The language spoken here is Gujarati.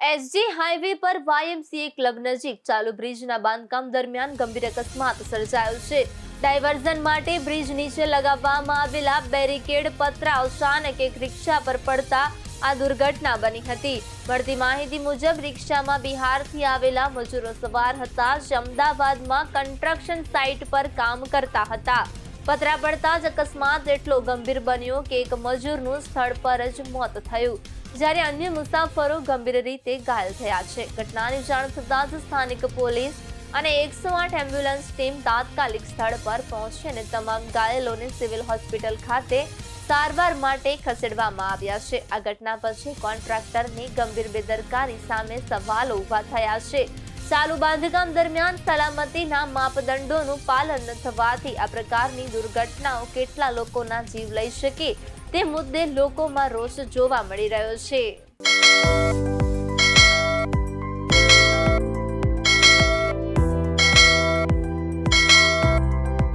એસજી હાઈવે પર વાયએમસીએ ક્લબ નજીક ચાલુ બ્રિજના બાંધકામ દરમિયાન ગંભીર અકસ્માત સર્જાયો છે। ડાયવર્ઝન માટે બ્રિજ નીચે લગાવવામાં આવેલા બેરિકેડ પતરા અચાનક એક રિક્ષા પર પડતા આ દુર્ઘટના બની હતી। મળતી માહિતી મુજબ રિક્ષામાં બિહારથી આવેલા મજૂરો સવાર હતા, જે અમદાવાદમાં કન્સ્ટ્રક્શન સાઇટ પર કામ કરતા હતા। પતરા પડતા જ અકસ્માત એટલો ગંભીર બન્યો કે એક મજૂરનું સ્થળ પર જ મોત થયું, જ્યારે અન્ય મુસાફરો ગંભીર રીતે ઘાયલ થયા છે। ઘટનાની જાણ થતાં જ સ્થાનિક પોલીસ અને 108 એમ્બ્યુલન્સ ટીમ તાત્કાલિક સ્થળ પર પહોંચી અને તમામ ઘાયલોને સિવિલ હોસ્પિટલ ખાતે સારવાર માટે ખસેડવામાં આવ્યા છે। આ ઘટના પછી કોન્ટ્રાક્ટરની ગંભીર બેદરકારી સામે સવાલો ઊભા થયા છે। ચાલુ બાંધકામ દરમિયાન સલામતીના માપદંડોનું પાલન ન થવાથી આ પ્રકારની દુર્ઘટનાઓ કેટલા લોકોના જીવ લઈ શકે તે મુદ્દે લોકોમાં રોષ જોવા મળી રહ્યો છે।